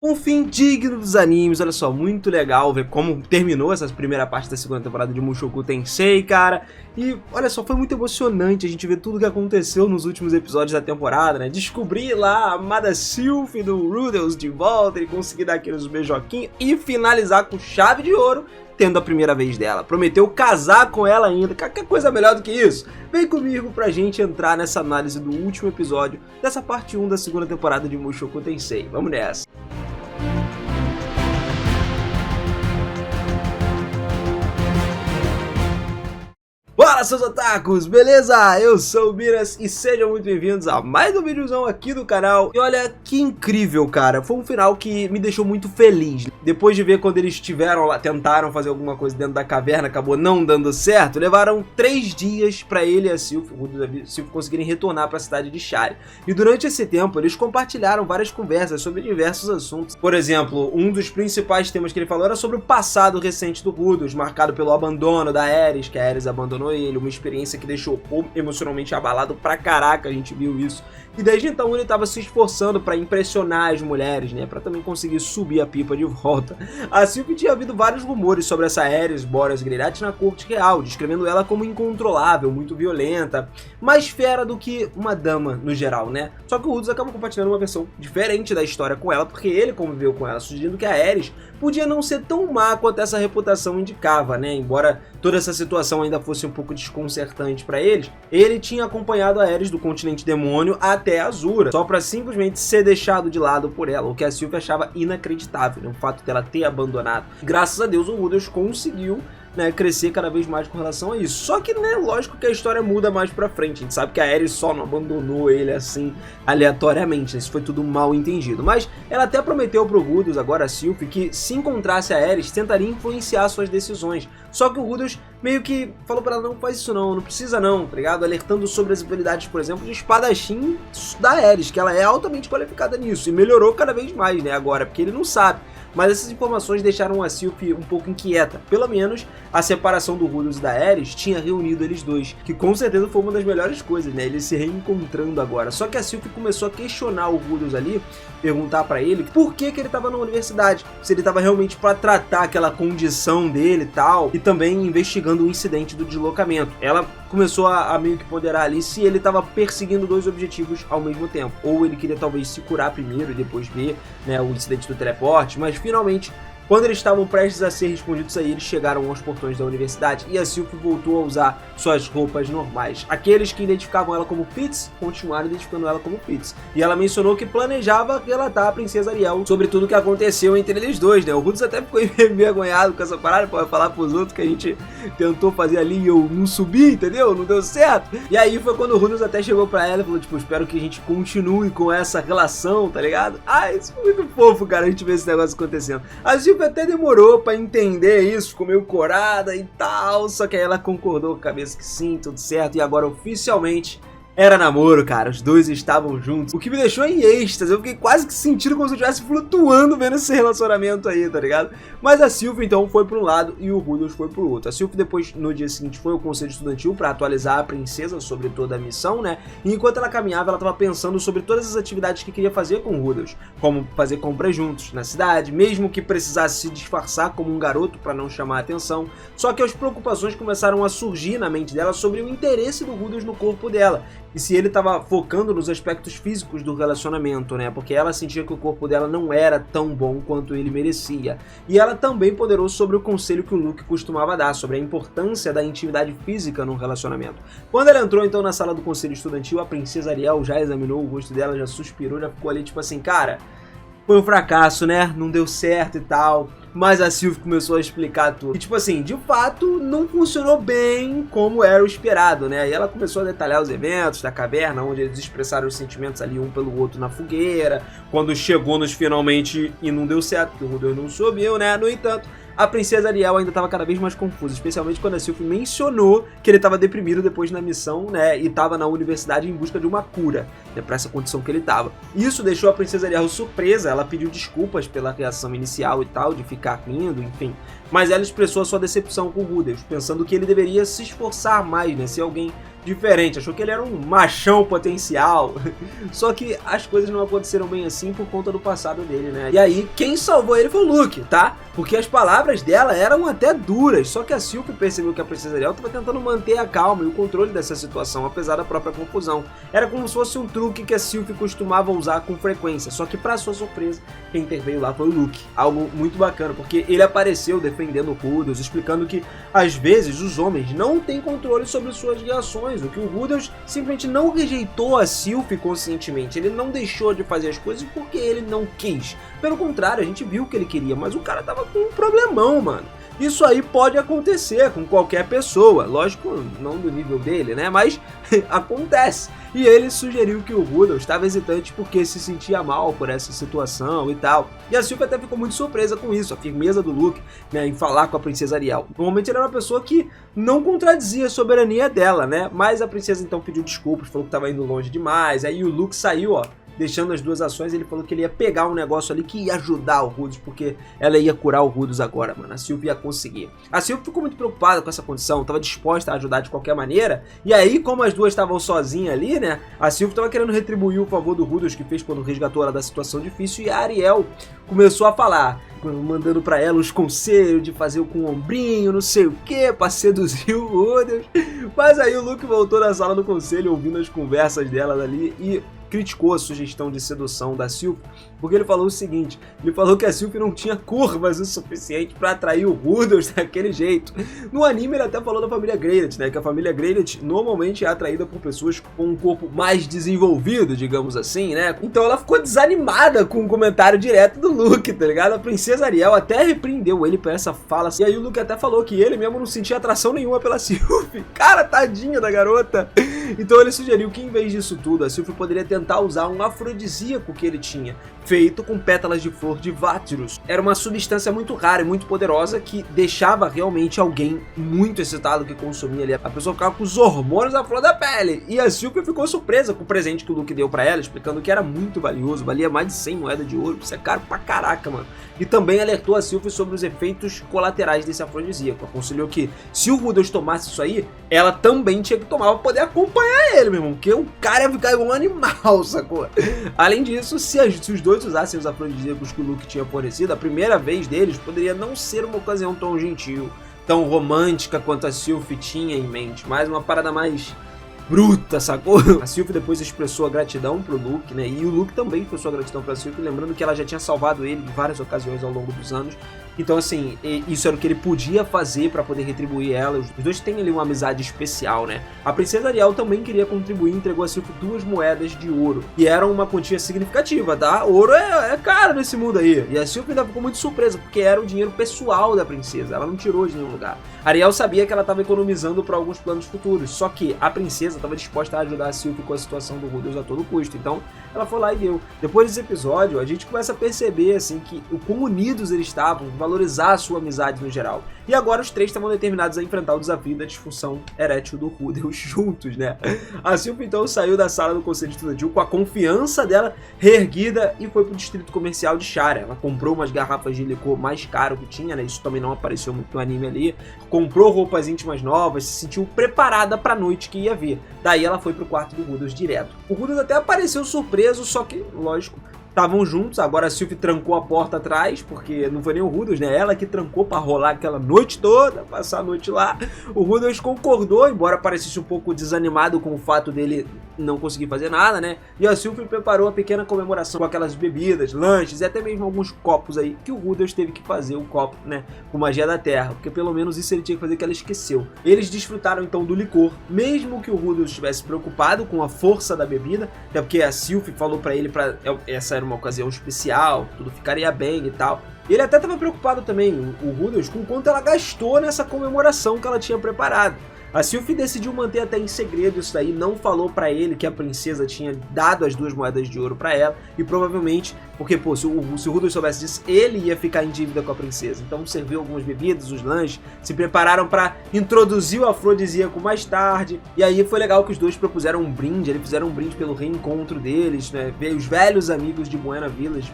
Um fim digno dos animes, olha só, muito legal ver como terminou essa primeira parte da segunda temporada de Mushoku Tensei, cara. E olha só, foi muito emocionante a gente ver tudo que aconteceu nos últimos episódios da temporada, né? Descobrir lá a amada Sylph do Rudels de volta, ele conseguir dar aqueles beijoquinhos e finalizar com chave de ouro, tendo a primeira vez dela. Prometeu casar com ela ainda, qualquer coisa melhor do que isso. Vem comigo pra gente entrar nessa análise do último episódio dessa parte 1 da segunda temporada de Mushoku Tensei. Vamos nessa. Fala, seus otakus, beleza? Eu sou o Miras e sejam muito bem-vindos a mais um videozão aqui do canal. E olha que incrível, cara, foi um final que me deixou muito feliz. Depois de ver quando eles estiveram lá, tentaram fazer alguma coisa dentro da caverna, acabou não dando certo, levaram 3 dias pra ele e a Sylph conseguirem retornar pra cidade de Shari. E durante esse tempo, eles compartilharam várias conversas sobre diversos assuntos. Por exemplo, um dos principais temas que ele falou era sobre o passado recente do Rudels, marcado pelo abandono da Ares, que a Ares abandonou ele, uma experiência que deixou emocionalmente abalado pra caraca, a gente viu isso. E desde então ele estava se esforçando para impressionar as mulheres, né, para também conseguir subir a pipa de volta. A Sylph tinha havido vários rumores sobre essa Ares Boreas Grillat na corte real, descrevendo ela como incontrolável, muito violenta, mais fera do que uma dama no geral, né. Só que o Rudels acabou compartilhando uma versão diferente da história com ela, porque ele conviveu com ela, sugerindo que a Ares podia não ser tão má quanto essa reputação indicava, né, embora toda essa situação ainda fosse um pouco desconcertante para eles. Ele tinha acompanhado a Ares do continente demônio até Azura, só para simplesmente ser deixado de lado por ela, o que a Sylph achava inacreditável, né? O fato dela ter abandonado. Graças a Deus o Rudels conseguiu, né, crescer cada vez mais com relação a isso. Só que, né, lógico que a história muda mais pra frente. A gente sabe que a Ares só não abandonou ele assim, aleatoriamente, né? Isso foi tudo mal entendido. Mas ela até prometeu pro Rudels, agora a Sylph, que se encontrasse a Ares, tentaria influenciar suas decisões. Só que o Rudels meio que falou pra ela, não faz isso não precisa não, tá ligado? Alertando sobre as habilidades, por exemplo, de espadachim da Ares, que ela é altamente qualificada nisso. E melhorou cada vez mais, né, agora, porque ele não sabe. Mas essas informações deixaram a Sylph um pouco inquieta. Pelo menos a separação do Rudels e da Ares tinha reunido eles dois, que com certeza foi uma das melhores coisas, né? Eles se reencontrando agora. Só que a Sylph começou a questionar o Rudels ali, perguntar pra ele por que ele tava na universidade, se ele tava realmente pra tratar aquela condição dele e tal, e também investigando o incidente do deslocamento. Ela começou a meio que ponderar ali se ele tava perseguindo 2 objetivos ao mesmo tempo, ou ele queria talvez se curar primeiro e depois ver, né, o incidente do teleporte, mas finalmente, quando eles estavam prestes a ser respondidos aí, eles chegaram aos portões da universidade e a Sylph voltou a usar suas roupas normais. Aqueles que identificavam ela como Pitts continuaram identificando ela como Pitts. E ela mencionou que planejava relatar a princesa Ariel sobre tudo o que aconteceu entre eles dois, né? O Rudels até ficou envergonhado com essa parada, pode falar pros outros que a gente tentou fazer ali e eu não subi, entendeu? Não deu certo. E aí foi quando o Rudels até chegou pra ela e falou, tipo, espero que a gente continue com essa relação, tá ligado? Ah, isso foi muito fofo, cara, a gente ver esse negócio acontecendo. A Sylph até demorou pra entender isso, ficou meio corada e tal, só que aí ela concordou com a cabeça que sim, tudo certo, e agora oficialmente era namoro, cara, os dois estavam juntos, o que me deixou em êxtase, eu fiquei quase que sentindo como se eu estivesse flutuando vendo esse relacionamento aí, tá ligado? Mas a Sylph então foi pra um lado e o Rudels foi pro outro. A Sylph depois, no dia seguinte, foi ao conselho estudantil pra atualizar a princesa sobre toda a missão, né? E enquanto ela caminhava, ela tava pensando sobre todas as atividades que queria fazer com o Rudels, como fazer compras juntos na cidade, mesmo que precisasse se disfarçar como um garoto pra não chamar a atenção. Só que as preocupações começaram a surgir na mente dela sobre o interesse do Rudels no corpo dela. E se ele estava focando nos aspectos físicos do relacionamento, né? Porque ela sentia que o corpo dela não era tão bom quanto ele merecia. E ela também ponderou sobre o conselho que o Luke costumava dar, sobre a importância da intimidade física no relacionamento. Quando ela entrou então na sala do conselho estudantil, a princesa Ariel já examinou o rosto dela, já suspirou, já ficou ali tipo assim, cara, foi um fracasso, né? Não deu certo e tal. Mas a Sylph começou a explicar tudo. E tipo assim, de fato, não funcionou bem como era o esperado, né? E ela começou a detalhar os eventos da caverna, onde eles expressaram os sentimentos ali um pelo outro na fogueira. Quando chegou nos finalmente e não deu certo, porque o Rudels não subiu, né? No entanto, a princesa Ariel ainda estava cada vez mais confusa, especialmente quando a Sylph mencionou que ele estava deprimido depois na missão, né, e estava na universidade em busca de uma cura, né, para essa condição que ele estava. Isso deixou a princesa Ariel surpresa, ela pediu desculpas pela reação inicial e tal, de ficar rindo, enfim. Mas ela expressou a sua decepção com o Rudels, pensando que ele deveria se esforçar mais, né, ser alguém diferente, achou que ele era um machão potencial. Só que as coisas não aconteceram bem assim por conta do passado dele, né? E aí, quem salvou ele foi o Luke, tá? Porque as palavras dela eram até duras, só que a Sylvie percebeu que a Princesa Ariel estava tentando manter a calma e o controle dessa situação, apesar da própria confusão. Era como se fosse um truque que a Sylvie costumava usar com frequência, só que para sua surpresa, quem interveio lá foi o Luke. Algo muito bacana, porque ele apareceu defendendo o Rudolph, explicando que às vezes os homens não têm controle sobre suas reações, o que o Rudolph simplesmente não rejeitou a Sylvie conscientemente, ele não deixou de fazer as coisas porque ele não quis. Pelo contrário, a gente viu o que ele queria, mas o cara tava com um problemão, mano. Isso aí pode acontecer com qualquer pessoa, lógico, não do nível dele, né, mas acontece. E ele sugeriu que o Rudolph estava hesitante porque se sentia mal por essa situação e tal. E a Sylvie até ficou muito surpresa com isso, a firmeza do Luke, né, em falar com a Princesa Ariel. Normalmente ele era uma pessoa que não contradizia a soberania dela, né, mas a princesa então pediu desculpas, falou que estava indo longe demais, aí o Luke saiu, ó, deixando as duas ações, ele falou que ele ia pegar um negócio ali que ia ajudar o Rudolph, porque ela ia curar o Rudolph agora, mano. A Sylvie ia conseguir. A Sylvie ficou muito preocupada com essa condição, estava disposta a ajudar de qualquer maneira, e aí, como as duas estavam sozinhas ali, né, a Sylvie estava querendo retribuir o favor do Rudolph que fez quando resgatou ela da situação difícil, e a Ariel começou a falar, mandando pra ela os conselhos de fazer com o ombrinho, não sei o que, pra seduzir o Rudolph. Mas aí o Luke voltou na sala do conselho, ouvindo as conversas delas ali, e criticou a sugestão de sedução da Sylvie, porque ele falou o seguinte, ele falou que a Sylvie não tinha curvas o suficiente para atrair o Rudolph daquele jeito. No anime ele até falou da família Greylet, né, que a família Greylet normalmente é atraída por pessoas com um corpo mais desenvolvido, digamos assim, né, então ela ficou desanimada com o comentário direto do Luke, tá ligado? A Princesa Ariel até repreendeu ele por essa fala, e aí o Luke até falou que ele mesmo não sentia atração nenhuma pela Sylvie. Cara, tadinha da garota. Então ele sugeriu que em vez disso tudo, a Sylvie poderia tentar usar um afrodisíaco que ele tinha, feito com pétalas de flor de Vatyrus. Era uma substância muito rara e muito poderosa que deixava realmente alguém muito excitado que consumia ali. A pessoa ficava com os hormônios à flor da pele. E a Sylvie ficou surpresa com o presente que o Luke deu pra ela, explicando que era muito valioso, valia mais de 100 moedas de ouro. Isso é caro pra caraca, mano. E também alertou a Sylvie sobre os efeitos colaterais desse afrodisíaco. Aconselhou que se o Rudolph tomasse isso aí, ela também tinha que tomar pra poder acompanhar ele, meu irmão. Porque o cara ia ficar igual um animal, sacou? Além disso, se os dois usassem os afrodisíacos que o Luke tinha fornecido, a primeira vez deles poderia não ser uma ocasião tão gentil, tão romântica quanto a Sylvie tinha em mente, mas uma parada mais bruta, sacou? A Sylvie depois expressou a gratidão pro Luke, né? E o Luke também expressou a gratidão pra Sylvie, lembrando que ela já tinha salvado ele em várias ocasiões ao longo dos anos. Então, assim, isso era o que ele podia fazer pra poder retribuir ela. Os dois têm ali uma amizade especial, né? A Princesa Ariel também queria contribuir e entregou a Sylvie 2 moedas de ouro. E era uma quantia significativa, tá? Ouro é caro nesse mundo aí. E a Sylvie ainda ficou muito surpresa, porque era o dinheiro pessoal da princesa. Ela não tirou de nenhum lugar. A Ariel sabia que ela estava economizando para alguns planos futuros. Só que a princesa estava disposta a ajudar a Sylvie com a situação do Rudolph a todo custo. Então, ela foi lá e deu. Depois desse episódio, a gente começa a perceber, assim, que o quão unidos eles estavam, valorizar a sua amizade no geral. E agora os três estavam determinados a enfrentar o desafio da disfunção erétil do Rudolph juntos, né? A Sylvie então saiu da sala do conselho estudantil com a confiança dela reerguida e foi pro distrito comercial de Shara. Ela comprou umas garrafas de licor mais caro que tinha, né? Isso também não apareceu muito no anime ali. Comprou roupas íntimas novas, se sentiu preparada pra noite que ia vir. Daí ela foi pro quarto do Rudolph direto. O Rudolph até apareceu surpreso, só que, lógico, estavam juntos. Agora a Sylvie trancou a porta atrás, porque não foi nem o Rudolph, né? Ela que trancou pra rolar aquela noite toda, passar a noite lá. O Rudolph concordou, embora parecesse um pouco desanimado com o fato dele não conseguir fazer nada, né? E a Sylvie preparou uma pequena comemoração com aquelas bebidas, lanches e até mesmo alguns copos aí, que o Rudolph teve que fazer o copo, né? Com magia da terra, porque pelo menos isso ele tinha que fazer, que ela esqueceu. Eles desfrutaram então do licor, mesmo que o Rudolph estivesse preocupado com a força da bebida, até porque a Sylvie falou pra ele, essa era uma ocasião especial, tudo ficaria bem e tal. Ele até estava preocupado também, o Rudolph, com quanto ela gastou nessa comemoração que ela tinha preparado. A Sylvie decidiu manter até em segredo isso daí, não falou pra ele que a princesa tinha dado as 2 moedas de ouro pra ela, e provavelmente, porque pô, se o Rudolph soubesse disso, ele ia ficar em dívida com a princesa. Então serviu algumas bebidas, os lanches, se prepararam pra introduzir o afrodisíaco mais tarde, e aí foi legal que os dois propuseram um brinde, eles fizeram um brinde pelo reencontro deles, né, ver os velhos amigos de Buena Village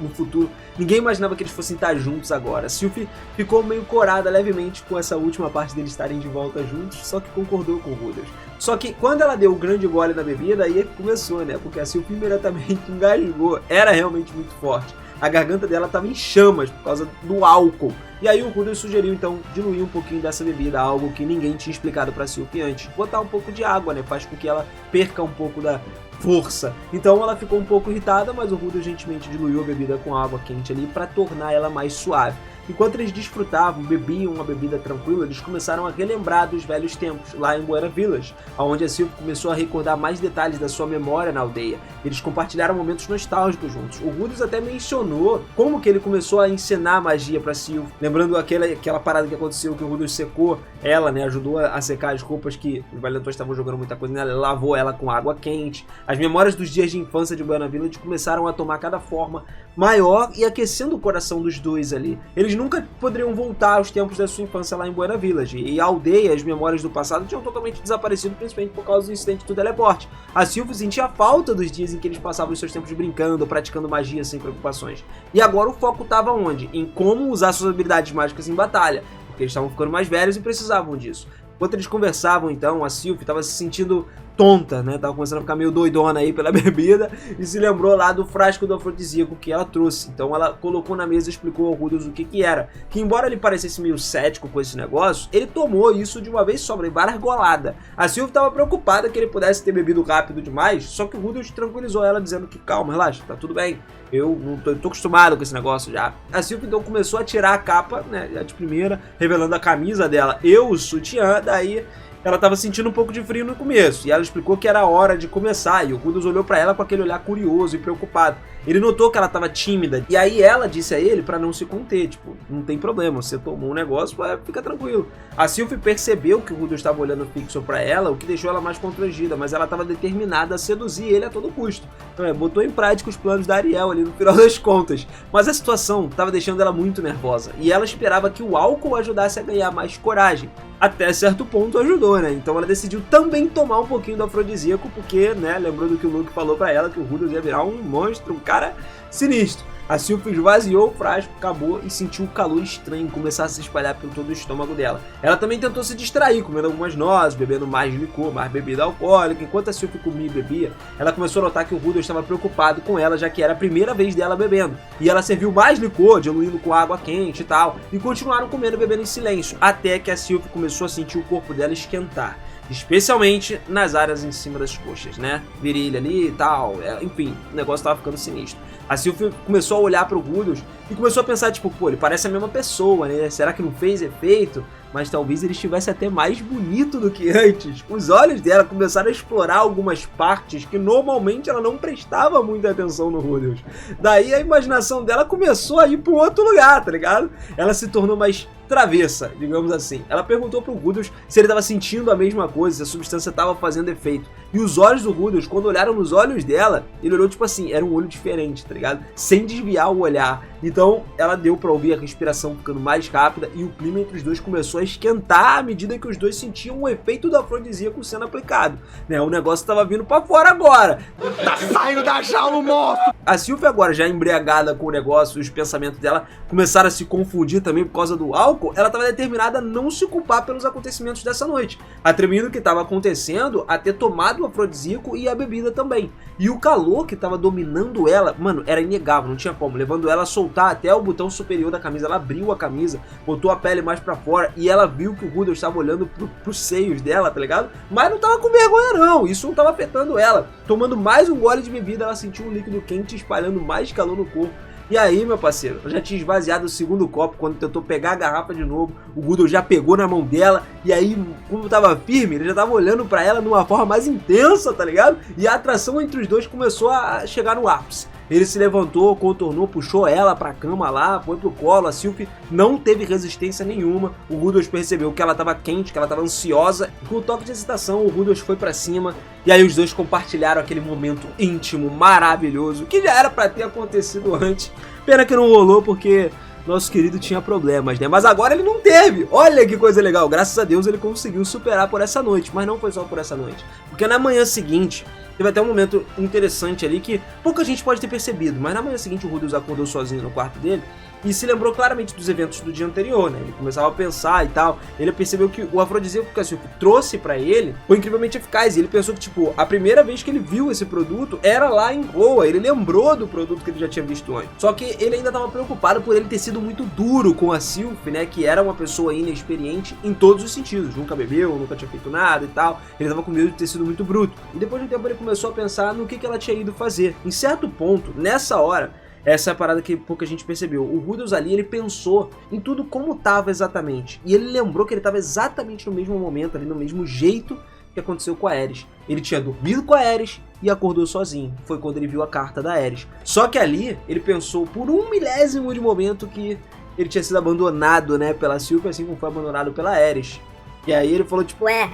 no futuro. Ninguém imaginava que eles fossem estar juntos agora. A Sylvie ficou meio corada levemente com essa última parte deles estarem de volta juntos, minutos, só que concordou com o Rudolph. Só que quando ela deu o grande gole na bebida, aí é que começou, né? Porque a Sylphie imediatamente engasgou, era realmente muito forte. A garganta dela estava em chamas por causa do álcool. E aí o Rudolph sugeriu então diluir um pouquinho dessa bebida, algo que ninguém tinha explicado para a Sylphie antes. Botar um pouco de água, né? Faz com que ela perca um pouco da força. Então ela ficou um pouco irritada, mas o Rudolph gentilmente diluiu a bebida com água quente ali para tornar ela mais suave. Enquanto eles desfrutavam, bebiam uma bebida tranquila, eles começaram a relembrar dos velhos tempos, lá em Buena Village, onde a Sylphie começou a recordar mais detalhes da sua memória na aldeia. Eles compartilharam momentos nostálgicos juntos. O Rudolph até mencionou como que ele começou a ensinar magia pra Sylphie, lembrando aquela parada que aconteceu, que o Rudolph secou ela, né, ajudou a secar as roupas que os valentões estavam jogando muita coisa nela, lavou ela com água quente. As memórias dos dias de infância de Buena Village começaram a tomar cada forma maior e aquecendo o coração dos dois ali. Eles nunca poderiam voltar aos tempos da sua infância lá em Buena Village, e a aldeia, as memórias do passado tinham totalmente desaparecido, principalmente por causa do incidente do teleporte. A Sylphie sentia falta dos dias em que eles passavam os seus tempos brincando, praticando magia sem preocupações. E agora o foco estava onde? Em como usar suas habilidades mágicas em batalha, porque eles estavam ficando mais velhos e precisavam disso. Enquanto eles conversavam, então, a Sylphie estava se sentindo tonta, né? Tava começando a ficar meio doidona aí pela bebida e se lembrou lá do frasco do afrodisíaco que ela trouxe. Então ela colocou na mesa e explicou ao Rudolph o que era. Que embora ele parecesse meio cético com esse negócio, ele tomou isso de uma vez só, em várias goladas. A Sylphie estava preocupada que ele pudesse ter bebido rápido demais, só que o Rudolph tranquilizou ela dizendo que calma, relaxa, tá tudo bem. Eu não tô acostumado com esse negócio já. A Sylphie então começou a tirar a capa, né, de primeira, revelando a camisa dela e o sutiã, daí ela estava sentindo um pouco de frio no começo, e ela explicou que era a hora de começar, e o Rudolph olhou para ela com aquele olhar curioso e preocupado. Ele notou que ela estava tímida, e aí ela disse a ele para não se conter, tipo, não tem problema, você tomou um negócio, fica tranquilo. A Sylphie percebeu que o Rudolph estava olhando fixo para ela, o que deixou ela mais constrangida, mas ela estava determinada a seduzir ele a todo custo. Então, botou em prática os planos da Ariel ali no final das contas. Mas a situação estava deixando ela muito nervosa, e ela esperava que o álcool ajudasse a ganhar mais coragem. Até certo ponto ajudou, né? Então ela decidiu também tomar um pouquinho do afrodisíaco, porque, né, lembrou do que o Luke falou pra ela, que o Rudolph ia virar um monstro, um cara sinistro. A Sylphie esvaziou o frasco, acabou e sentiu um calor estranho começar a se espalhar por todo o estômago dela. Ela também tentou se distrair, comendo algumas nozes, bebendo mais licor, mais bebida alcoólica. Enquanto a Sylphie comia e bebia, ela começou a notar que o Rudolph estava preocupado com ela, já que era a primeira vez dela bebendo. E ela serviu mais licor, diluindo com água quente e tal, e continuaram comendo e bebendo em silêncio, até que a Sylphie começou a sentir o corpo dela esquentar. Especialmente nas áreas em cima das coxas, né? Virilha ali e tal, enfim, o negócio tava ficando sinistro. A Sylphie começou a olhar pro Rudolph e começou a pensar, tipo, pô, ele parece a mesma pessoa, né? Será que não fez efeito? Mas talvez ele estivesse até mais bonito do que antes. Os olhos dela começaram a explorar algumas partes que normalmente ela não prestava muita atenção no Rudolph. Daí a imaginação dela começou a ir para um outro lugar, tá ligado? Ela se tornou mais travessa, digamos assim. Ela perguntou pro Rudolph se ele estava sentindo a mesma coisa, se a substância estava fazendo efeito. E os olhos do Rudolph, quando olharam nos olhos dela, ele olhou tipo assim, era um olho diferente, tá ligado? Sem desviar o olhar. Então ela deu pra ouvir a respiração ficando mais rápida e o clima entre os dois começou a esquentar à medida que os dois sentiam o efeito do afrodisíaco sendo aplicado, né? O negócio tava vindo pra fora agora. Tá saindo da jaula, monstro! A Sylphie agora já embriagada com o negócio, os pensamentos dela começaram a se confundir também por causa do álcool. Ela estava determinada a não se culpar pelos acontecimentos dessa noite, atribuindo o que estava acontecendo a ter tomado o afrodisíaco e a bebida também. E o calor que estava dominando ela, mano, era inegável, não tinha como, levando ela a soltar até o botão superior da camisa. Ela abriu a camisa, botou a pele mais pra fora e ela viu que o Rudolph estava olhando pros seios dela, tá ligado? Mas não tava com vergonha não, isso não tava afetando ela. Tomando mais um gole de bebida, ela sentiu um líquido quente espalhando mais calor no corpo. E aí, meu parceiro, eu já tinha esvaziado o segundo copo. Quando tentou pegar a garrafa de novo, o Rudolph já pegou na mão dela. E aí, como tava firme, ele já tava olhando pra ela de uma forma mais intensa, tá ligado? E a atração entre os dois começou a chegar no ápice. Ele se levantou, contornou, puxou ela pra cama lá, foi pro colo. A Sylphie não teve resistência nenhuma. O Rudolph percebeu que ela tava quente, que ela tava ansiosa. Com o toque de excitação, o Rudolph foi pra cima. E aí os dois compartilharam aquele momento íntimo, maravilhoso, que já era pra ter acontecido antes. Pena que não rolou porque nosso querido tinha problemas, né? Mas agora ele não teve. Olha que coisa legal. Graças a Deus ele conseguiu superar por essa noite. Mas não foi só por essa noite. Porque na manhã seguinte, teve até um momento interessante ali que pouca gente pode ter percebido. Mas na manhã seguinte o Rudolph acordou sozinho no quarto dele. e se lembrou claramente dos eventos do dia anterior, né? Ele começava a pensar e tal, ele percebeu que o afrodisíaco que a Sylvie trouxe pra ele foi incrivelmente eficaz, e ele pensou que, tipo, a primeira vez que ele viu esse produto era lá em Goa, ele lembrou do produto que ele já tinha visto antes. Só que ele ainda estava preocupado por ele ter sido muito duro com a Sylvie, né, que era uma pessoa inexperiente em todos os sentidos, nunca bebeu, nunca tinha feito nada e tal, ele estava com medo de ter sido muito bruto. E depois de um tempo ele começou a pensar no que ela tinha ido fazer. Em certo ponto, nessa hora, essa é a parada que pouca gente percebeu. O Rudolph ali, ele pensou em tudo como estava exatamente. E ele lembrou que ele estava exatamente no mesmo momento, ali no mesmo jeito que aconteceu com a Ares. Ele tinha dormido com a Ares e acordou sozinho. Foi quando ele viu a carta da Ares. Só que ali, ele pensou por um milésimo de momento que ele tinha sido abandonado, né, pela Sylvie, assim como foi abandonado pela Ares. E aí ele falou, tipo, ué,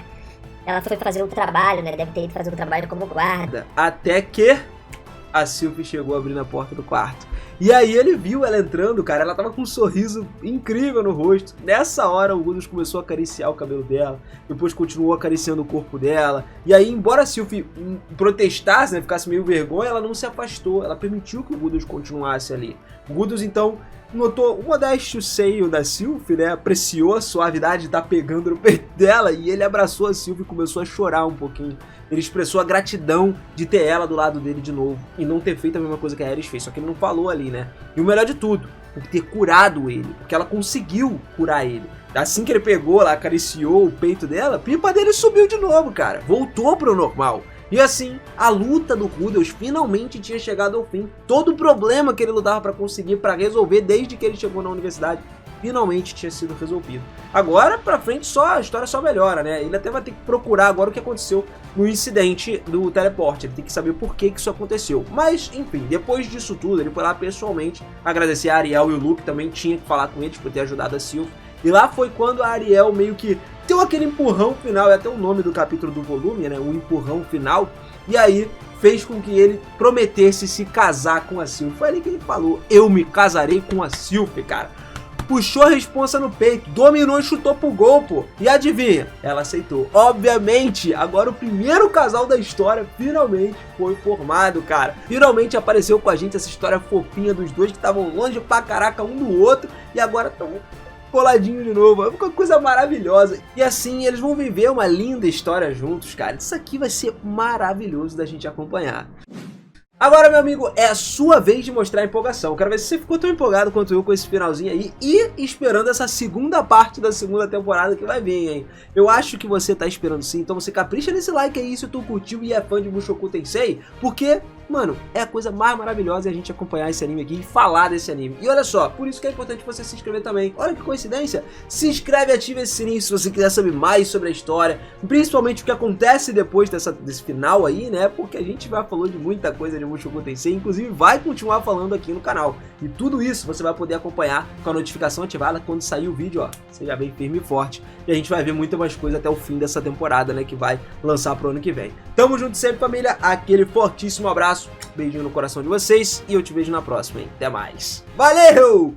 ela foi fazer um trabalho, né? Deve ter ido fazer um trabalho como guarda. Até que a Sylvie chegou abrindo a porta do quarto. E aí ele viu ela entrando, cara, ela tava com um sorriso incrível no rosto. Nessa hora o Rudolph começou a acariciar o cabelo dela, depois continuou acariciando o corpo dela. E aí, embora a Sylvie protestasse, né, ficasse meio vergonha, ela não se afastou, ela permitiu que o Rudolph continuasse ali. O Rudolph então notou o modesto seio da Sylvie, né, apreciou a suavidade de estar pegando no peito dela, e ele abraçou a Sylvie e começou a chorar um pouquinho. Ele expressou a gratidão de ter ela do lado dele de novo e não ter feito a mesma coisa que a Ares fez, só que ele não falou ali, né? E o melhor de tudo, por ter curado ele, porque ela conseguiu curar ele. Assim que ele pegou lá, acariciou o peito dela, a pipa dele subiu de novo, cara. Voltou pro normal. E assim, a luta do Rudolph finalmente tinha chegado ao fim. Todo o problema que ele lutava pra conseguir, pra resolver desde que ele chegou na universidade, finalmente tinha sido resolvido. Agora, pra frente, só a história só melhora, né? Ele até vai ter que procurar agora o que aconteceu no incidente do teleporte. Ele tem que saber por que isso aconteceu. Mas, enfim, depois disso tudo, ele foi lá pessoalmente agradecer a Ariel e o Luke, também tinha que falar com eles por ter ajudado a Sylvie. E lá foi quando a Ariel meio que deu aquele empurrão final, é até o nome do capítulo do volume, né? O empurrão final. E aí fez com que ele prometesse se casar com a Sylvie. Foi ali que ele falou, eu me casarei com a Sylvie, cara. Puxou a responsa no peito, dominou e chutou pro gol, pô. E adivinha? Ela aceitou. Obviamente, agora o primeiro casal da história finalmente foi formado, cara. Finalmente apareceu com a gente essa história fofinha dos dois que estavam longe pra caraca um do outro e agora estão coladinho de novo. É uma coisa maravilhosa. E assim eles vão viver uma linda história juntos, cara. Isso aqui vai ser maravilhoso da gente acompanhar. Agora, meu amigo, é a sua vez de mostrar a empolgação. Quero ver se você ficou tão empolgado quanto eu com esse finalzinho aí e esperando essa segunda parte da segunda temporada que vai vir, hein? Eu acho que você tá esperando sim, então você capricha nesse like aí se tu curtiu e é fã de Mushoku Tensei, porque, mano, é a coisa mais maravilhosa a gente acompanhar esse anime aqui e falar desse anime. E olha só, por isso que é importante você se inscrever também. Olha que coincidência. Se inscreve e ativa esse sininho se você quiser saber mais sobre a história, principalmente o que acontece depois desse final aí, né? Porque a gente já falou de muita coisa de Mushoku Tensei, inclusive vai continuar falando aqui no canal. E tudo isso você vai poder acompanhar com a notificação ativada quando sair o vídeo, ó. Você já vem firme e forte. E a gente vai ver muito mais coisa até o fim dessa temporada, né? Que vai lançar pro ano que vem. Tamo junto sempre, família. Aquele fortíssimo abraço. Beijinho no coração de vocês e eu te vejo na próxima, hein? Até mais. Valeu!